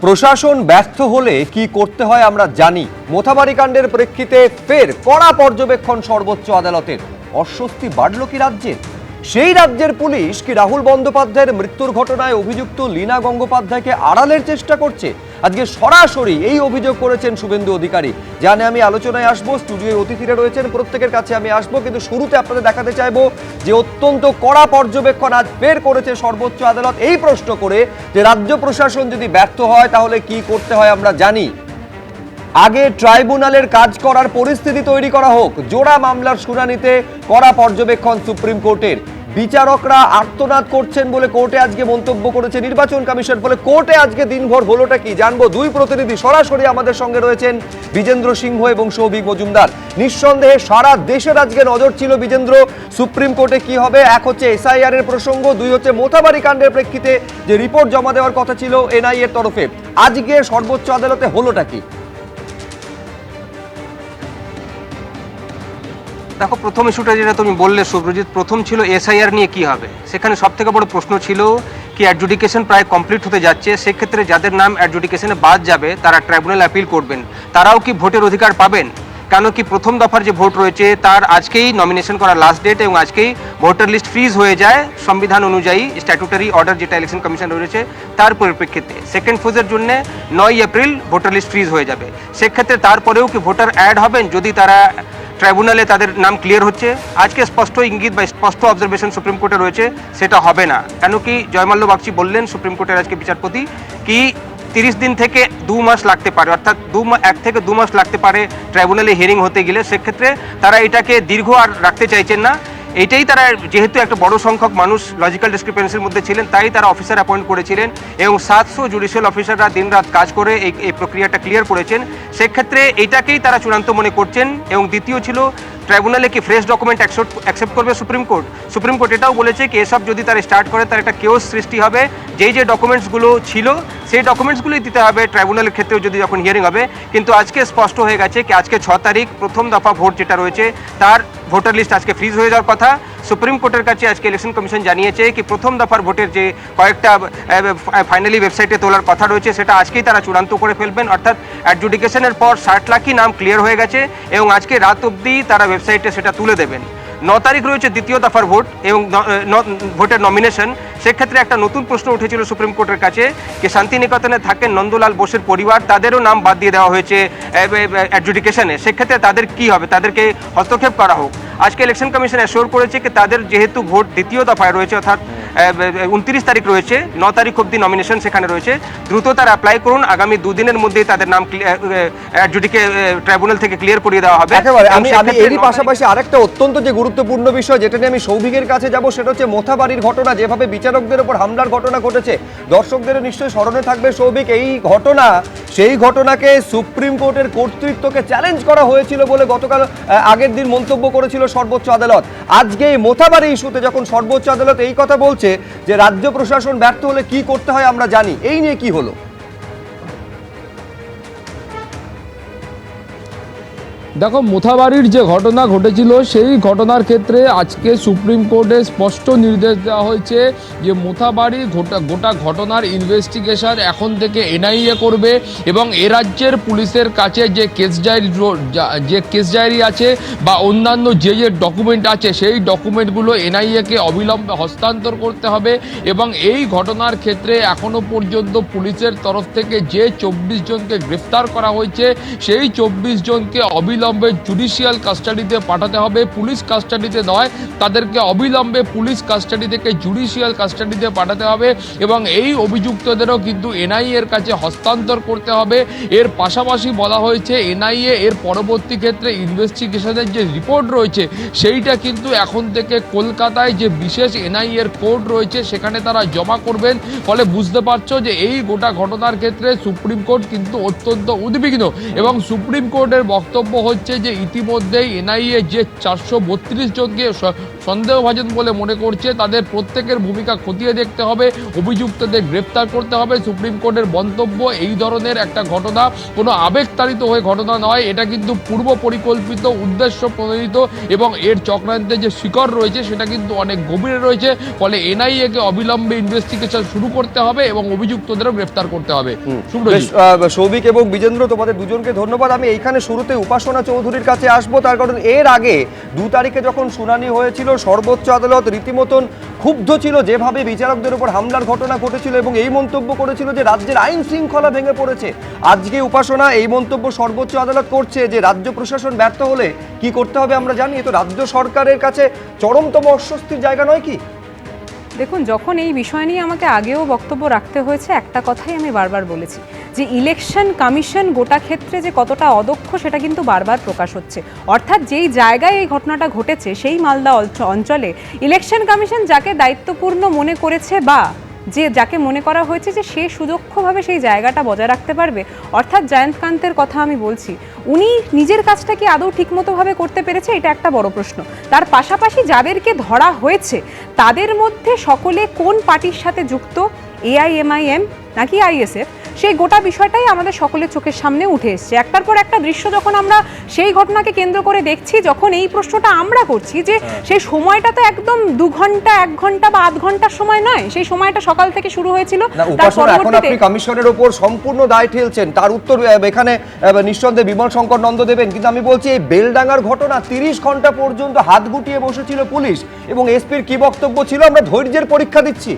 প্রশাসন ব্যর্থ হলে কি করতে হয় আমরা জানি। মোথাবাড়ি কাণ্ডের প্রেক্ষিতে ফের কড়া পর্যবেক্ষণ সর্বোচ্চ আদালতের। অস্বস্তি বাড়ল কি রাজ্যে? সেই রাজ্যের পুলিশ কি রাহুল বন্দ্যোপাধ্যায়ের মৃত্যুর ঘটনায় অভিযুক্ত লীনা গঙ্গোপাধ্যায়কে আড়ালের চেষ্টা করছে? আজকে সরাসরি এই অভিযোগ করেছেন শুভেন্দু অধিকারী, জানে আমি আলোচনায় আসবো। স্টুডিওয় অতিথিরা রয়েছেন, প্রত্যেকের কাছে আমি আসবো, কিন্তু শুরুতে আপনাদের দেখাতে চাইবো যে অত্যন্ত কড়া পর্যবেক্ষণ আজ বের করেছে সর্বোচ্চ আদালত, এই প্রশ্ন করে যে রাজ্য প্রশাসন যদি ব্যর্থ হয় তাহলে কি করতে হয় আমরা জানি। আগে ট্রাইব্যুনালের কাজ করার পরিস্থিতি তৈরি করা হোক। জোড়া মামলার শুনানিতে কড়া পর্যবেক্ষণ সুপ্রিম কোর্টের। বিচারকরা আর্তনাদ করছেন বলে কোর্টে আজকে মন্তব্য করেছে নির্বাচন কমিশন। ফলে কোর্টে আজকে দিনভর হলোটা কি জানবো। দুই প্রতিনিধি সরাসরি আমাদের সঙ্গে রয়েছেন, বিজেন্দ্র সিংহ এবং সৌভিক মজুমদার। নিঃসন্দেহে সারা দেশের আজকে নজর ছিল বিজেন্দ্র, সুপ্রিম কোর্টে কি হবে। এক হচ্ছে এসআইআর এর প্রসঙ্গ, দুই হচ্ছে মোথাবাড়ি কাণ্ডের প্রেক্ষিতে যে রিপোর্ট জমা দেওয়ার কথা ছিল এনআইএ এর তরফে। আজকে সর্বোচ্চ আদালতে হলোটা কি? দেখো, প্রথম ইস্যুটা যেটা তুমি বললে শুভ্রজিৎ, প্রথম ছিল এসআইআর নিয়ে কি হবে। সেখানে সবথেকে বড় প্রশ্ন ছিল কি অ্যাডজুডিকেশন প্রায় কমপ্লিট হতে যাচ্ছে, সেক্ষেত্রে যাদের নাম অ্যাডজুডিকেশনে বাদ যাবে তারা ট্রাইব্যুনাল অ্যাপিল করবেন, তারাও কি ভোটের অধিকার পাবেন? কেন কি প্রথম দফার যে ভোট রয়েছে তার আজকেই নমিনেশন করার লাস্ট ডেট এবং আজকেই ভোটার লিস্ট ফ্রিজ হয়ে যায় সংবিধান অনুযায়ী, স্ট্যাটুটারি অর্ডার যেটা ইলেকশন কমিশন রয়েছে তার পরিপ্রেক্ষিতে। সেকেন্ড ফেজের জন্য 9 এপ্রিল ভোটার লিস্ট ফ্রিজ হয়ে যাবে। সেক্ষেত্রে তারপরেও কি ভোটার অ্যাড হবেন যদি তারা ট্রাইব্যুনালে তাদের নাম ক্লিয়ার হচ্ছে? আজকে স্পষ্ট ইঙ্গিত বা স্পষ্ট অবজারভেশন সুপ্রিম কোর্টে রয়েছে সেটা হবে না। কেন কি জয়মাল্য বাগচি বললেন, সুপ্রিম কোর্টের আজকে বিচারপতি, কি 30 দিন থেকে 2 মাস লাগতে পারে, অর্থাৎ 1 থেকে 2 মাস লাগতে পারে ট্রাইব্যুনালে হিয়ারিং হতে গেলে। সেক্ষেত্রে তারা এটাকে দীর্ঘ আর রাখতে চাইছেন না। এইটাই তারা, যেহেতু একটা বড় সংখ্যক মানুষ লজিক্যাল ডিসক্রিপেন্সির মধ্যে ছিলেন, তাই তারা অফিসার অ্যাপয়েন্ট করেছিলেন এবং 700 জুডিশিয়াল অফিসাররা দিনরাত কাজ করে এই প্রক্রিয়াটা ক্লিয়ার করেছেন। সেক্ষেত্রে এইটাকেই তারা চূড়ান্ত মনে করছেন। এবং দ্বিতীয় ছিল, ট্রাইব্যুনালে কি ফ্রেশ ডকুমেন্ট অ্যাকসেপ্ট করবে সুপ্রিম কোর্ট? সুপ্রিম কোর্ট এটাও বলেছে কি এসব যদি তারা স্টার্ট করে তার একটা কেওস সৃষ্টি হবে। যে ডকুমেন্টসগুলো ছিল সেই ডকুমেন্টসগুলোই দিতে হবে ট্রাইব্যুনালের ক্ষেত্রেও যদি যখন হিয়ারিং হবে। কিন্তু আজকে স্পষ্ট হয়ে গেছে কি আজকে 6 তারিখ প্রথম দফা ভোট যেটা রয়েছে তার ভোটার লিস্ট আজকে ফ্রিজ হয়ে যাওয়ার কথা। সুপ্রিম কোর্টের কাছে আজকে ইলেকশন কমিশন জানিয়েছে কি প্রথম দফার ভোটের যে কয়েকটা ফাইনালি ওয়েবসাইটে তোলার কথা রয়েছে সেটা আজকেই তারা চূড়ান্ত করে ফেলবেন। অর্থাৎ অ্যাডজুডিকেশনের পর 60 লাখই নাম ক্লিয়ার হয়ে গেছে এবং আজকে রাত অবধি তারা ওয়েবসাইটে সেটা তুলে দেবেন। 9 তারিখ রয়েছে দ্বিতীয় দফার ভোট এবং ভোটের নমিনেশন। সেক্ষেত্রে একটা নতুন প্রশ্ন উঠেছিল সুপ্রিম কোর্টের কাছে যে শান্তিনিকেতনে থাকেন নন্দলাল বোসের পরিবার, তাদেরও নাম বাদ দিয়ে দেওয়া হয়েছে অ্যাডজুডিকেশনে। সেক্ষেত্রে তাদের কি হবে? তাদেরকে হস্তক্ষেপ করা হোক। আজকে ইলেকশন কমিশন অ্যাসিওর করেছে কি তাদের যেহেতু ভোট দ্বিতীয় দফায় রয়েছে, অর্থাৎ 29 তারিখ রয়েছে, 9 তারিখ অবধি নমিনেশন সেখানে রয়েছে, দ্রুত তারা অ্যাপ্লাই করুন। আগামী 2 দিনের মধ্যেই তাদের নাম ট্রাইব্যুনাল থেকে ক্লিয়ার করিয়ে দেওয়া হবে। আমি এরই পাশাপাশি আরেকটা অত্যন্ত যে গুরুত্বপূর্ণ বিষয় যেটা নিয়ে আমি সৌভিকের কাছে যাব, সেটা হচ্ছে মোথাবাড়ির ঘটনা। যেভাবে বিচারকদের উপর হামলার ঘটনা ঘটেছে, দর্শকদের নিশ্চয়ই স্মরণে থাকবে সৌভিক, এই ঘটনা, সেই ঘটনাকে সুপ্রিম কোর্টের কর্তৃত্বকে চ্যালেঞ্জ করা হয়েছিল বলে গতকাল আগের দিন মন্তব্য করেছিল সর্বোচ্চ আদালত। আজকে এই মোথাবাড়ি ইস্যুতে যখন সর্বোচ্চ আদালত এই কথা বলছে যে রাজ্য প্রশাসন ব্যর্থ হলে কি করতে হয় আমরা জানি, এই নিয়ে কি হলো? দেখো, মোথাবাড়ির যে ঘটনা ঘটেছিল সেই ঘটনার ক্ষেত্রে আজকে সুপ্রিম কোর্টে স্পষ্ট নির্দেশ দেওয়া হয়েছে যে মোথাবাড়ি গোটা ঘটনার ইনভেস্টিগেশন এখন থেকে এনআইএ করবে এবং এ রাজ্যের পুলিশের কাছে যে কেস ডায়েরি আছে বা অন্যান্য যে ডকুমেন্ট আছে সেই ডকুমেন্টগুলো এনআইএকে অবিলম্বে হস্তান্তর করতে হবে। এবং এই ঘটনার ক্ষেত্রে এখনো পর্যন্ত পুলিশের তরফ থেকে যে 24 জনকে গ্রেফতার করা হয়েছে সেই 24 জনকে অবিলম্বে জুডিশিয়াল কাস্টাডিতে পাঠাতে হবে, পুলিশ কাস্টাডিতে নয়, তাদেরকে অবিলম্বে পুলিশ কাস্টাডি থেকে জুডিশিয়াল কাস্টাডিতে পাঠাতে হবে এবং এই অভিযুক্তদেরও কিন্তু এনআইএ এর কাছে হস্তান্তর করতে হবে। এর পাশাপাশি বলা হয়েছে এনআইএ এর পরবর্তী ক্ষেত্রে ইনভেস্টিগেশনের যে রিপোর্ট রয়েছে সেইটা কিন্তু এখন থেকে কলকাতায় যে বিশেষ এনআইএ এর কোর্ট রয়েছে সেখানে তারা জমা করবেন। ফলে বুঝতে পারছো যে এই গোটা ঘটনার ক্ষেত্রে সুপ্রিম কোর্ট কিন্তু অত্যন্ত উদ্বিগ্ন এবং সুপ্রিম কোর্টের বক্তব্য হচ্ছে যে ইতিমধ্যেই এনআইএ যে 432 জনকে সন্দেহভাজন বলে মনে করছে তাদের প্রত্যেকের ভূমিকা খতিয়ে দেখতে হবে, অভিযুক্তদের গ্রেপ্তার করতে হবে। সুপ্রিম কোর্টের মন্তব্য এই ধরনের একটা ঘটনা কোনো আবেগতাড়িত হয়ে ঘটনা নয়, এটা কিন্তু পূর্ব পরিকল্পিত, উদ্দেশ্য প্রণোদিত এবং এর চক্রান্তের যে শিকড় রয়েছে সেটা কিন্তু অনেক গভীরে রয়েছে। ফলে এনআইএ-কে অবিলম্বে ইনভেস্টিগেশন শুরু করতে হবে এবং অভিযুক্তদেরও গ্রেপ্তার করতে হবে। সৌভিক এবং বিজেন্দ্র, তোমাদের দুজনকে ধন্যবাদ। আমি এইখানে শুরুতে উপাসনা চৌধুরীর কাছে আসবো, তার কারণ এর আগে 2 তারিখে যখন শুনানি হয়েছিল সর্বোচ্চ আদালত রীতিমতন ক্ষুব্ধ ছিল যেভাবে বিচারকদের উপর হামলার ঘটনা ঘটেছিল এবং এই মন্তব্য করেছিল যে রাজ্যের আইন শৃঙ্খলা ভেঙে পড়েছে। আজকে উপাসনা এই মন্তব্য সর্বোচ্চ আদালত করছে যে রাজ্য প্রশাসন ব্যর্থ হলে কি করতে হবে আমরা জানি। তো রাজ্য সরকারের কাছে চরমতম অস্বস্তির জায়গা নয় কি? দেখুন, যখন এই বিষয় নিয়ে আমাকে আগেও বক্তব্য রাখতে হয়েছে, একটা কথাই আমি বারবার বলেছি যে ইলেকশন কমিশন গোটা ক্ষেত্রে যে কতটা অদক্ষ সেটা কিন্তু বারবার প্রকাশ হচ্ছে। অর্থাৎ যেই জায়গায় এই ঘটনাটা ঘটেছে সেই মালদা অঞ্চলে ইলেকশন কমিশন যাকে দায়িত্বপূর্ণ মনে করেছে বা যাকে মনে করা হয়েছে যে সে সুদক্ষভাবে সেই জায়গাটা বজায় রাখতে পারবে, অর্থাৎ জয়ন্তকান্তের কথা আমি বলছি, উনি নিজের কাজটা কি আদৌ ঠিকমতোভাবে করতে পেরেছে, এটা একটা বড় প্রশ্ন। তার পাশাপাশি যাদেরকে ধরা হয়েছে তাদের মধ্যে সকলে কোন পার্টির সাথে যুক্ত, এআইএমআইএম নাকি আইএসএফ, সেই গোটা বিষয়টাই আমাদের সকলের চোখের সামনে উঠে এসছে। একটার পর একটা দৃশ্য যখন আমরা সেই ঘটনাকে কেন্দ্র করে দেখছি, যখন এই প্রশ্নটা আমরা করছি যে সেই সময়টা তো একদম 2 ঘন্টা 1 ঘন্টা বা 8 ঘন্টার সময় নয়, সেই সময়টা সকাল থেকে শুরু হয়েছিল। এখন আপনি কমিশনের উপর সম্পূর্ণ দায় ঠেলছেন, তার উত্তর এখানে নিঃসন্দেহে বিমল শঙ্কর নন্দ দেবেন। কিন্তু আমি বলছি এই বেলডাঙ্গার ঘটনা 30 ঘন্টা পর্যন্ত হাত গুটিয়ে বসেছিল পুলিশ এবং এসপির কি বক্তব্য ছিল, আমরা ধৈর্যের পরীক্ষা দিচ্ছি।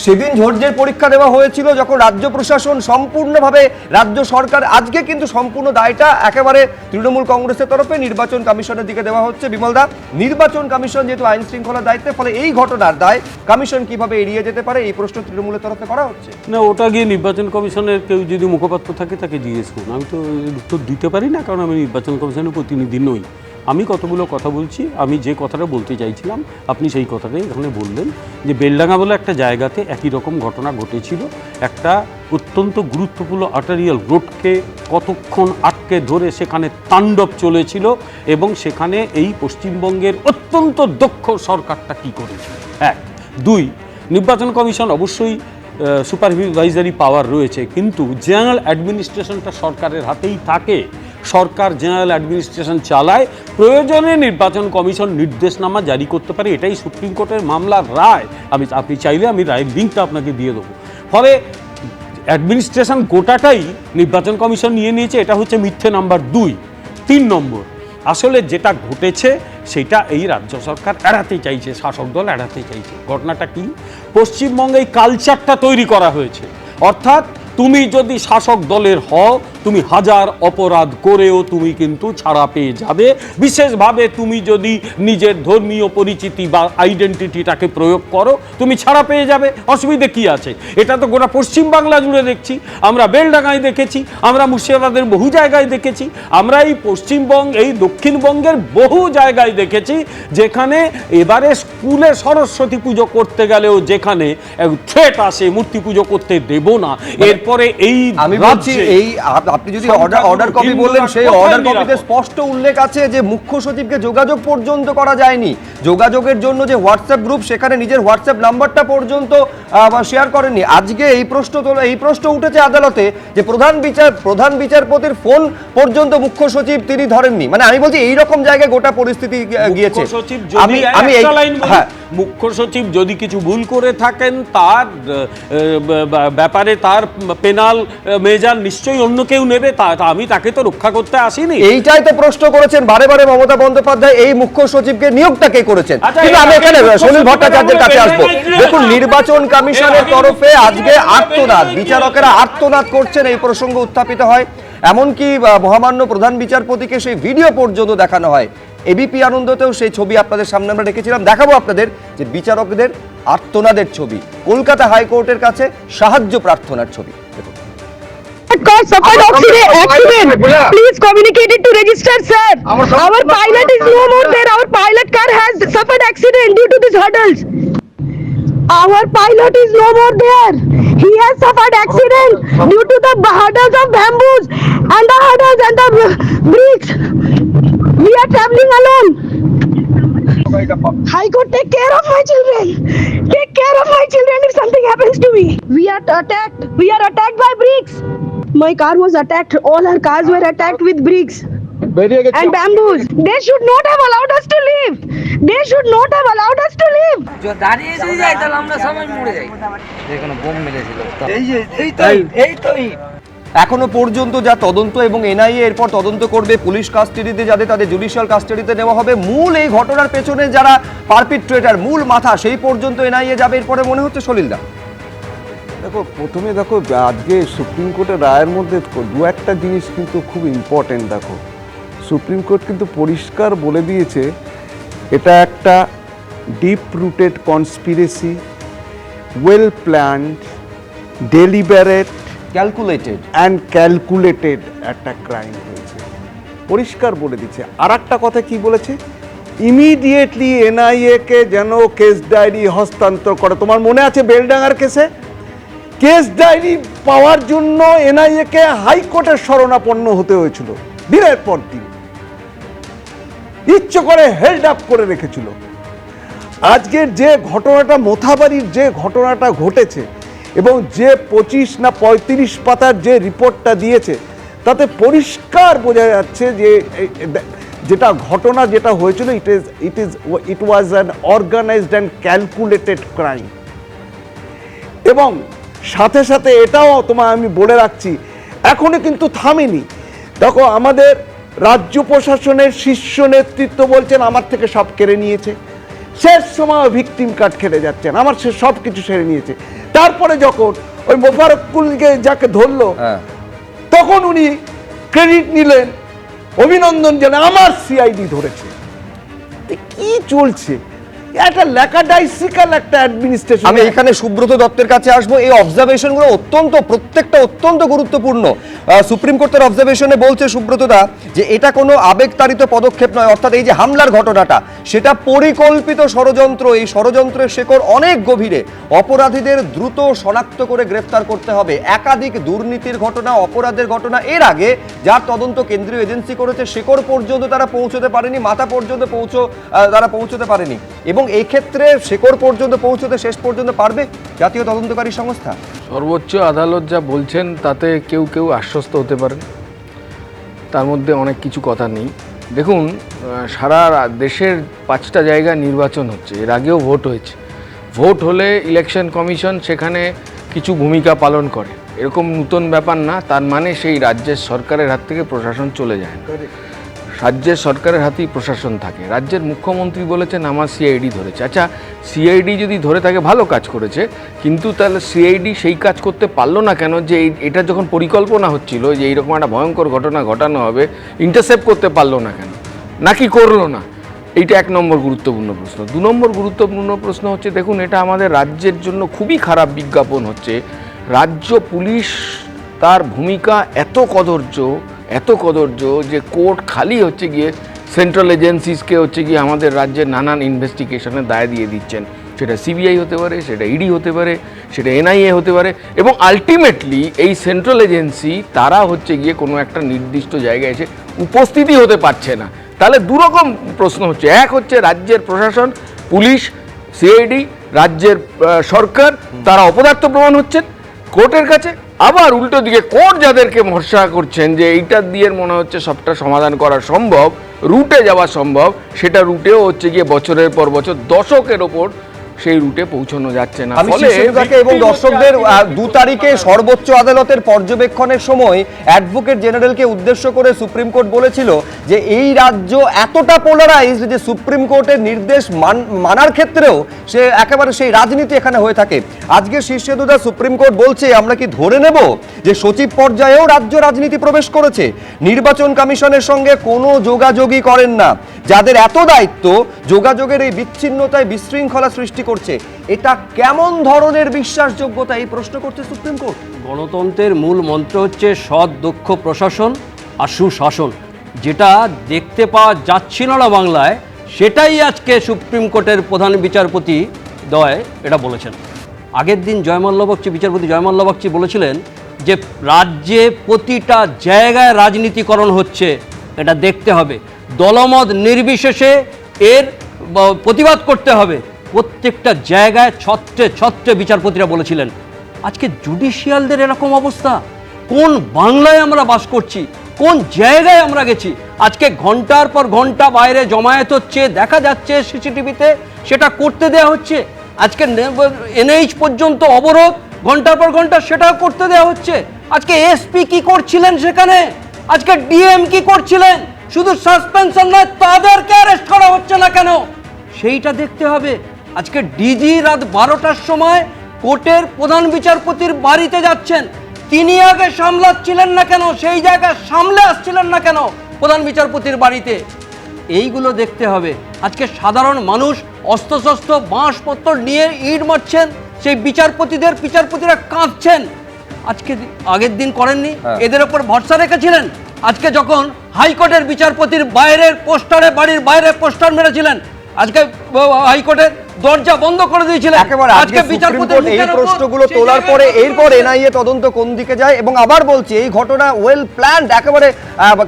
সেদিন ধৈর্যের পরীক্ষা দেওয়া হয়েছিল যখন রাজ্য প্রশাসন সম্পূর্ণভাবে, রাজ্য সরকার আজকে কিন্তু সম্পূর্ণ দায়টা একেবারে তৃণমূল কংগ্রেসের তরফে নির্বাচন কমিশনের দিকে দেওয়া হচ্ছে। বিমলদা, নির্বাচন কমিশন যেহেতু আইন শৃঙ্খলার দায়িত্বে, ফলে এই ঘটনার দায় কমিশন কিভাবে এড়িয়ে যেতে পারে, এই প্রশ্ন তৃণমূলের তরফে করা হচ্ছে। না, ওটা গিয়ে নির্বাচন কমিশনের কেউ যদি মুখপাত্র থাকে তাকে জিজ্ঞেস করুন, আমি তো উত্তর দিতে পারি না, কারণ আমি নির্বাচন কমিশনের প্রতিনিধি নই। আমি কতগুলো কথা বলছি, আমি যে কথাটা বলতে চাইছিলাম আপনি সেই কথাটাই এখানে বললেন যে বেলডাঙ্গা বলে একটা জায়গাতে একই রকম ঘটনা ঘটেছিল। একটা অত্যন্ত গুরুত্বপূর্ণ আর্টারিয়াল রোডকে কতক্ষণ আটকে ধরে সেখানে তাণ্ডব চলেছিল এবং সেখানে এই পশ্চিমবঙ্গের অত্যন্ত দক্ষ সরকারটা কী করেছিল। 1, 2, নির্বাচন কমিশন অবশ্যই সুপারভাইজারি পাওয়ার রয়েছে, কিন্তু জেনারেল অ্যাডমিনিস্ট্রেশনটা সরকারের হাতেই থাকে। সরকার জেনারেল অ্যাডমিনিস্ট্রেশন চালায়, প্রয়োজনে নির্বাচন কমিশন নির্দেশনামা জারি করতে পারে, এটাই সুপ্রিম কোর্টের মামলার রায়। আপনি চাইলে আমি রায়ের লিঙ্কটা আপনাকে দিয়ে দেবো। ফলে অ্যাডমিনিস্ট্রেশন গোটাটাই নির্বাচন কমিশন নিয়ে নিয়েছে, এটা হচ্ছে মিথ্যে নাম্বার 2। 3 নম্বর, আসলে যেটা ঘটেছে সেটা এই রাজ্য সরকার এড়াতে চাইছে, শাসক দল এড়াতে চাইছে। ঘটনাটা কি, পশ্চিমবঙ্গে এই কালচারটা তৈরি করা হয়েছে, অর্থাৎ তুমি যদি শাসক দলের হও তুমি হাজার অপরাধ করেও তুমি কিন্তু ছাড়া পেয়ে যাবে, বিশেষভাবে তুমি যদি নিজের ধর্মীয় পরিচিতি বা আইডেন্টিটিটাকে প্রয়োগ করো তুমি ছাড়া পেয়ে যাবে, অসুবিধে কি আছে? এটা তো গোটা পশ্চিমবাংলা জুড়ে দেখছি, আমরা বেলডাঙ্গায় দেখেছি, আমরা মুর্শিদাবাদের বহু জায়গায় দেখেছি, আমরা এই পশ্চিমবঙ্গ এই দক্ষিণবঙ্গের বহু জায়গায় দেখেছি যেখানে এবারে স্কুলে সরস্বতী পুজো করতে গেলেও যেখানে থ্রেট আসে মূর্তি পুজো করতে দেব না, এরপরে এই আমি বলছি এই আপনি যদি অর্ডার কপি বললেন, সেই অর্ডার কপিতে স্পষ্ট উল্লেখ আছে যে মুখ্য সচিবকে যোগাযোগ পর্যন্ত করা যায়নি। যোগাযোগের জন্য যে হোয়াটসঅ্যাপ গ্রুপ, সেখানে নিজের হোয়াটসঅ্যাপ নাম্বারটা পর্যন্ত শেয়ার করেননি। আজকে এই প্রশ্ন উঠেছে আদালতে যে প্রধান বিচারপতির ফোন পর্যন্ত মুখ্য সচিব তিনি ধরেননি। মানে আমি বলছি এই রকম জায়গায় গোটা পরিস্থিতি গিয়েছে। আমি মুখ্য সচিব যদি কিছু ভুল করে থাকেন তার ব্যাপারে তার পেনাল মেজার নিশ্চয়ই অন্য কেউ নেবে, আমি তাকে তো রক্ষা করতে আসিনি। এইটাই তো প্রশ্ন করেছেন বারে বারে মমতা বন্দ্যোপাধ্যায়, এই মুখ্য সচিবকে নিয়োগটা কে করেছেন। কিন্তু আমি এখানে সুনীল ভট্টাচার্যের কাছে আসবো। দেখুন, নির্বাচন কমিশনের তরফে আজকে আর্তনাদ, বিচারকেরা আর্তনাদ করছেন, এই প্রসঙ্গ উত্থাপিত হয়, এমনকি মহামান্য প্রধান বিচারপতিকে সেই ভিডিও পর্যন্ত দেখানো হয়। এবিপি আনন্দতেও সেই ছবি আপনাদের সামনে আমরা রেখেছিলাম, দেখাবো আপনাদের যে বিচারকদের আর্তনাদের ছবি, কলকাতা হাইকোর্টের কাছে সাহায্য প্রার্থনার ছবি। দেখুন, car suffered accident. Please communicate it to register, sir. Our pilot is no more there. Our pilot car has suffered accident due to these hurdles. Our pilot is no more there. He has suffered accident due to the hurdles of bamboos and the hurdles and the bricks. We are traveling alone. High Court, take care of my children. Take care of my children if something happens to me. We are attacked. We are attacked by bricks. My car was attacked. All our cars were attacked with bricks and bamboos. They should not have allowed us to live. They should not have allowed us to live. দাঁড়িয়ে যদি যাই তাহলে আমরা সবাই মরে যাই। যেখানে bomb মেরেছিল এই তো এখনো পর্যন্ত যা তদন্ত এবং এনআইএ এরপর তদন্ত করবে, পুলিশ কাস্টাডিতে যাদের তাদের জুডিশিয়াল কাস্টাডিতে নেওয়া হবে, মূল এই ঘটনার পেছনে যারা পারপিট্রেটার, মূল মাথা, সেই পর্যন্ত এনআইএ যাবে এরপরে মনে হচ্ছে সলিলদা। দেখো, প্রথমে দেখো আজকে সুপ্রিম কোর্টের রায়ের মধ্যে দু একটা জিনিস কিন্তু খুব ইম্পর্টেন্ট। দেখো, সুপ্রিম কোর্ট কিন্তু পরিষ্কার বলে দিয়েছে এটা একটা deep rooted conspiracy, well planned, deliberate, calculated একটা ক্রাইম হয়েছে, পরিষ্কার বলে দিচ্ছে। আর একটা কথা কি বলেছে, ইমিডিয়েটলি এনআইএ কে যেন কেস ডায়েরি হস্তান্তর করে। তোমার মনে আছে বেলডাঙ্গার কেসে কেস ডায়েরি পাওয়ার জন্য এনআইএ কে হাইকোর্টের শরণাপন্ন হতে হয়েছিল, দিনের পর দিন ইচ্ছে করে হেল্ড আপ করে রেখেছিল। আজকের যে ঘটনাটা, মোথাবাড়ির যে ঘটনাটা ঘটেছে এবং যে 25 না 35 পাতার যে রিপোর্টটা দিয়েছে, তাতে পরিষ্কার বোঝা যাচ্ছে যে যেটা ঘটনা যেটা হয়েছিল, it was an organised and calculated crime. এবং সাথে সাথে এটাও তোমায় আমি বলে রাখছি, এখনো কিন্তু থামেনি। দেখো, আমাদের রাজ্য প্রশাসনের শীর্ষ নেতৃত্ব বলছেন আমার থেকে সব কেড়ে নিয়েছে, শেষ সময় ভিকটিম কার্ড খেলে যাচ্ছেন, আমার সে সব কিছু সেরে নিয়েছে। তারপরে যখন ওই মোফারকুলকে যাকে ধরলো, তখন উনি ক্রেডিট নিলেন, অভিনন্দন জানান আমার সিআইডি ধরেছে। কি চলছে? একটা ল্যাকাডাইসিক্যাল একটা অ্যাডমিনিস্ট্রেশন। আমি এখানে সুব্রত দত্তের কাছে আসবো। এই অবজারভেশনগুলো প্রত্যেকটা অত্যন্ত গুরুত্বপূর্ণ। সুপ্রিম কোর্টের অবজারভেশনে বলছে সুব্রতদা যে এটা কোনো আবেগতাড়িত পদক্ষেপ নয়, অর্থাৎ এই যে হামলার ঘটনাটা সেটা পরিকল্পিত ষড়যন্ত্র। এই ষড়যন্ত্রের শেকড় অনেক গভীরে, অপরাধীদের দ্রুত শনাক্ত করে গ্রেফতার করতে হবে। একাধিক দুর্নীতির ঘটনা, অপরাধের ঘটনা এর আগে যার তদন্ত কেন্দ্রীয় এজেন্সি করেছে, শেকড় পর্যন্ত তারা পৌঁছতে পারেনি, মাথা পর্যন্ত তারা পৌঁছতে পারেনি। এবং এই ক্ষেত্রে শেকড় পর্যন্ত পৌঁছতে শেষ পর্যন্ত পারবে জাতীয় তদন্তকারী সংস্থা। সর্বোচ্চ আদালত যা বলছেন তাতে কেউ কেউ আশ্বস্ত হতে পারেন, তার মধ্যে অনেক কিছু কথা নেই। দেখুন, সারা দেশের 5টা জায়গায় নির্বাচন হচ্ছে, এর আগেও ভোট হয়েছে। ভোট হলে ইলেকশন কমিশন সেখানে কিছু ভূমিকা পালন করে, এরকম নতুন ব্যাপার না। তার মানে সেই রাজ্যের সরকারের হাত থেকে প্রশাসন চলে যায় না, রাজ্যের সরকারের হাতেই প্রশাসন থাকে। রাজ্যের মুখ্যমন্ত্রী বলেছেন আমার সিআইডি ধরেছে। আচ্ছা, সিআইডি যদি ধরে থাকে ভালো কাজ করেছে, কিন্তু তাহলে সিআইডি সেই কাজ করতে পারলো না কেন? যে এটা যখন পরিকল্পনা হচ্ছিল যে এইরকম একটা ভয়ঙ্কর ঘটনা ঘটানো হবে, ইন্টারসেপ্ট করতে পারলো না কেন, নাকি করলো না? এইটা 1 নম্বর গুরুত্বপূর্ণ প্রশ্ন। 2 নম্বর গুরুত্বপূর্ণ প্রশ্ন হচ্ছে, দেখুন, এটা আমাদের রাজ্যের জন্য খুবই খারাপ বিজ্ঞাপন হচ্ছে। রাজ্য পুলিশ তার ভূমিকা এত কদর্য যে কোর্ট খালি হচ্ছে গিয়ে সেন্ট্রাল এজেন্সিসকে হচ্ছে গিয়ে আমাদের রাজ্যের নানান ইনভেস্টিগেশনের দায় দিয়ে দিচ্ছেন। সেটা সিবিআই হতে পারে, সেটা ইডি হতে পারে, সেটা এনআইএ হতে পারে, এবং আলটিমেটলি এই সেন্ট্রাল এজেন্সি তারা হচ্ছে গিয়ে কোনো একটা নির্দিষ্ট জায়গায় এসে উপস্থিতি হতে পারছে না। তাহলে দুরকম প্রশ্ন হচ্ছে, এক হচ্ছে রাজ্যের প্রশাসন, পুলিশ, সিআইডি, রাজ্যের সরকার, তারা অপদার্থ প্রমাণ হচ্ছেন কোর্টের কাছে। আবার উল্টো দিকে কোর্ট যাদেরকে ভরসা করছেন যে এইটা দিয়ে মনে হচ্ছে সবটা সমাধান করা সম্ভব, রুটে যাওয়া সম্ভব, সেটা রুটেও হচ্ছে গিয়ে বছরের পর বছর, দশকের ওপর সেই রুটে পৌঁছানো যাচ্ছে না। ফলে এবং দর্শকদের 2 তারিখে সর্বোচ্চ আদালতের পর্যবেক্ষণের সময় অ্যাডভোকেট জেনারেলকে উদ্দেশ্য করে সুপ্রিম কোর্ট বলেছিল যে এই রাজ্য এতটা পোলারাইজড যে সুপ্রিম কোর্টের নির্দেশ মানার ক্ষেত্রেও সে একেবারে সেই রাজনীতি এখানে হয়ে থাকে। আজকে শীর্ষেদুদা সুপ্রিম কোর্ট বলছে আমরা কি ধরে নেব যে সচিব পর্যায়েও রাজ্য রাজনীতি প্রবেশ করেছে? নির্বাচন কমিশনের সঙ্গে কোনো যোগাযোগই করেন না, যাদের এত দায়িত্ব যোগাযোগের এই বিচ্ছিন্নতায় বিশৃঙ্খলা সৃষ্টি করছে। এটা কেমন ধরনের বিশ্বাসযোগ্যতা, এই প্রশ্ন করছে সুপ্রিম কোর্ট। গণতন্ত্রের মূল মন্ত্র হচ্ছে সৎ দক্ষ প্রশাসন আর সুশাসন, যেটা দেখতে পাওয়া যাচ্ছিল না বাংলায়, সেটাই আজকে সুপ্রিম কোর্টের প্রধান বিচারপতি দ্বয় এটা বলেছেন। আগের দিন বিচারপতি জয়মাল্য বাগচি বলেছিলেন যে রাজ্যে প্রতিটা জায়গায় রাজনীতিকরণ হচ্ছে, এটা দেখতে হবে, দলমত নির্বিশেষে এর প্রতিবাদ করতে হবে, প্রত্যেকটা জায়গায় ছত্রে ছত্রে বিচারপতিরা বলেছিলেন। আজকে জুডিশিয়ালদের এরকম অবস্থা, কোন বাংলায় আমরা বাস করছি, কোন জায়গায় আমরা গেছি? আজকে ঘন্টার পর ঘন্টা বাইরে জমায়েত হচ্ছে, দেখা যাচ্ছে সিসিটিভিতে, সেটা করতে দেওয়া হচ্ছে। আজকে এনএইচ পর্যন্ত অবরোধ ঘন্টার পর ঘন্টা, সেটাও করতে দেওয়া হচ্ছে। আজকে এসপি কি করছিলেন সেখানে, আজকে ডিএম কি করছিলেন? শুধু সাসপেনশন নয়, তাদেরকে অ্যারেস্ট করা হচ্ছে না কেন সেইটা দেখতে হবে। আজকে ডিজি রাত 12টার সময় কোর্টের প্রধান বিচারপতির বাড়িতে যাচ্ছেন, তিনি আগে সামলাচ্ছিলেন না কেন, সেই জায়গায় সামলে আসছিলেন না কেন প্রধান বিচারপতির বাড়িতে? এইগুলো দেখতে হবে। আজকে সাধারণ মানুষ অস্ত্রশস্ত্র বাঁশপত্র নিয়ে ইট মারছেন, সেই বিচারপতিরা কাঁদছেন। আজকে আগের দিন করেননি, এদের ওপর ভরসা রেখেছিলেন। আজকে যখন হাইকোর্টের বিচারপতির বাইরের পোস্টারে, বাড়ির বাইরে পোস্টার মেরেছিলেন, আজকে হাইকোর্টের দরজা বন্ধ করে দিয়েছিলেন। একেবারে আজকে বিচারপতি এই প্রশ্নগুলো তোলার পরে এরপর এনআইএ তদন্ত কোন দিকে যায়, এবং আবার বলছি এই ঘটনা ওয়েল প্ল্যান্ড, একেবারে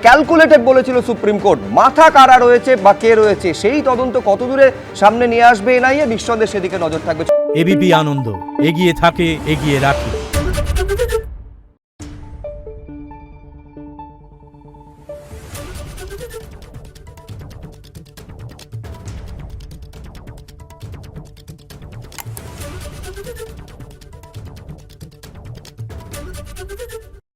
ক্যালকুলেটেড বলেছিল সুপ্রিম কোর্ট। মাথা কারা রয়েছে বা কে রয়েছে, সেই তদন্ত কত দূরে সামনে নিয়ে আসবে এনআইএ, নিঃসন্দেহে সেদিকে নজর থাকবে। এবিপি আনন্দ, এগিয়ে থাকে, এগিয়ে রাখে। Thank you.